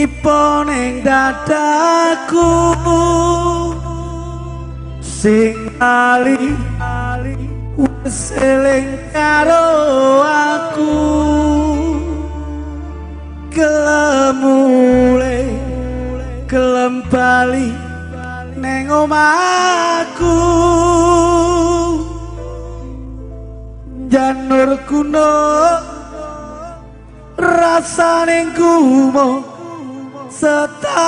nipo ning dadaku sing ali wis eling karo aku gelem mulih gelem bali neng omahku janur kuno rasane gumo setahun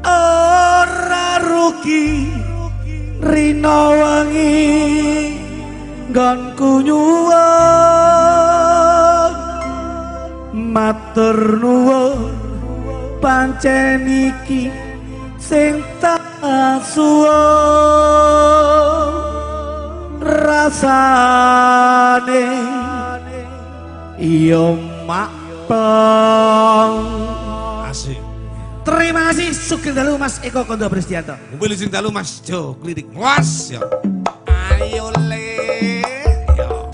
ora rugi rino wengi nggonku nyuwun matur nuwun pancen iki sing tak suwun rasane yo makplong. Asik. Terima kasih Sugeng Dalu Mas Eko Kondo Pristianto. Mobil izin dalu Mas Jo Klidik. Was ya. Ayo le. Yo.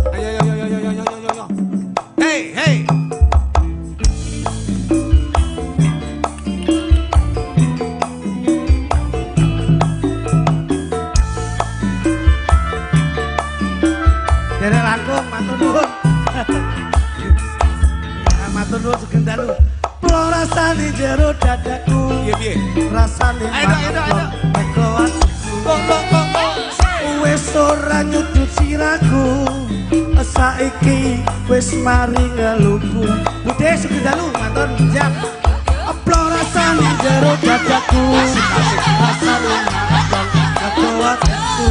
Ayo yo yo yo yo yo yo yo. Hey hey. Derek langkung matur nuwun. Matur nuwun Sugeng Dalu. Pulau rasane jero dadaku. Piye? Rasane Ayo. Kok. Wis ora nyudut siraku. Saiki wis mari ngeluku. Budhe Sugeng Dalu matur jam. Pulau rasane jero dadaku. Rasane kuatku.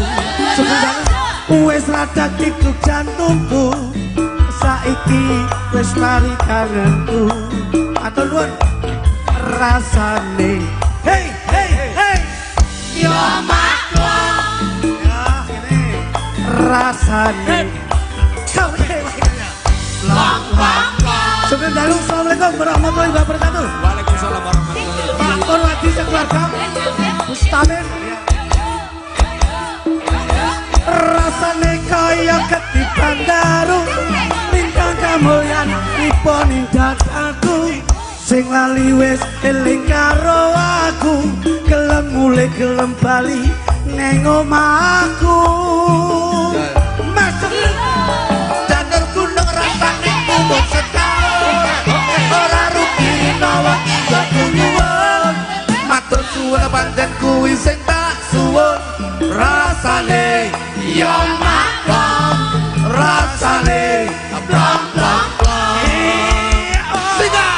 Sugeng Dalu wis rada kikuk jantungku. Saiki wis mari kangenku. Atur nuwun rasane hey hey hey yo maklum ya ini rasane long. Sugeng Dalu assalamualaikum warahmatullahi wabarakatuh. Waalaikumsalam warahmatullahi wabarakatuh. Pak Purwadi sekeluarga Mustamin rasane kaya ketiban daru lintang kamulyan nipo ning dadaku sing lali wis eling karo aku gelem mulih gelem bali neng omahku masuk janur gunung rasane kumpul setahun ora rugi nawa aku nyuwun matur suwun pancen kuwi sing tak suwun rasane yo maklum rasane blong blong blong singa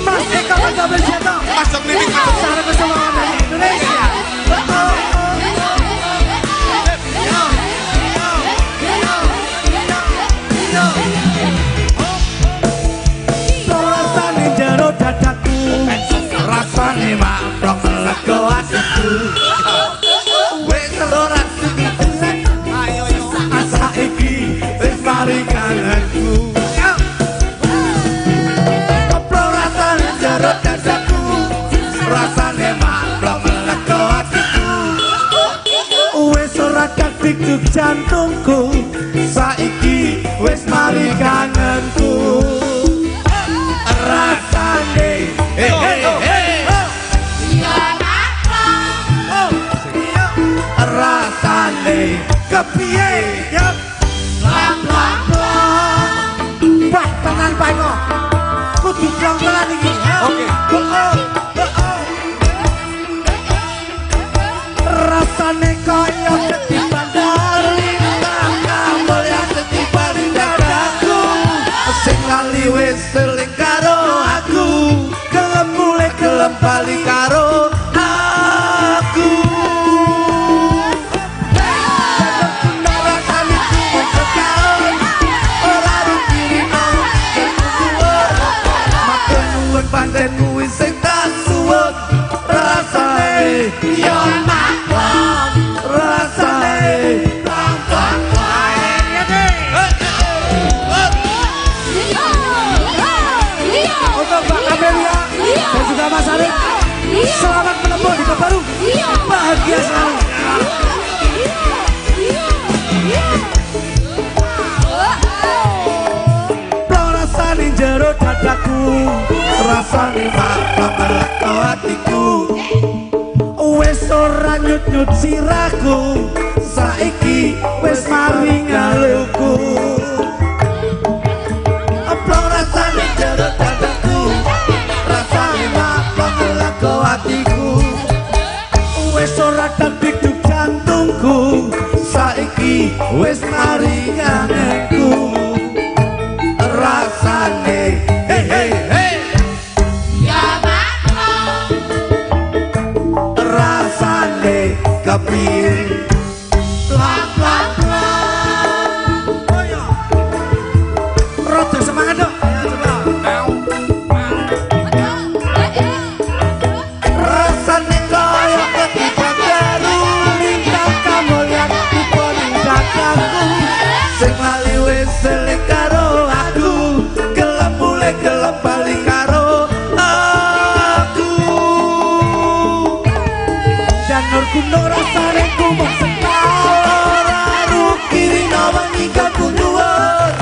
Mas Eko Kondo Pristianto Masuk klinik masuk. Sarana Keselamatan dari Indonesia. Rasane jero dadaku rasane maklum lego atiku wis ora Ayo yo. asa iki wis mari kangenku koplo rasane jero dadaku rasane maklum lego atiku wis ora kikuk jantungku saiki wis mari kangenku rasane hey hey hey rasane kepiye ya blang blang blang wah tenan Pak Eko kudu blang tenan iki Oke. rasane kaya ketiban dari kamu yang ketiban dadaku sing lali wis eling karo aku gelem mulih gelem bali karo aku rasane kumpul setahun rasane maklum meleko hatiku wis ora nyut-nyut sirahku saiki wis mari ngaluku oplong rasane jero dadaku rasane maklum meleko hatiku wis ora deg-deg jantungku saiki wis mari ngangenku rasane hey hey hey ya maklum rasane kepiye plak plak plak oh ya rada semangat dong ya coba rasane kaya ketiban baru lintang kamulyan diponing dadaku sing lali wis seling karo aku gelem mulai gelem bali karo aku janur gunung rasane kumuk ora rukiri nawangi kakunduan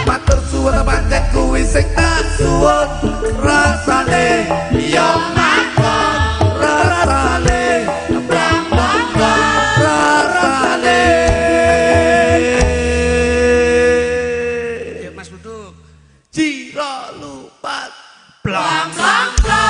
matur suwun pancen kuwi sing tak suwun rasane ya maklum rasane rasane Mas Duduk. Ciro lupat plak blang plak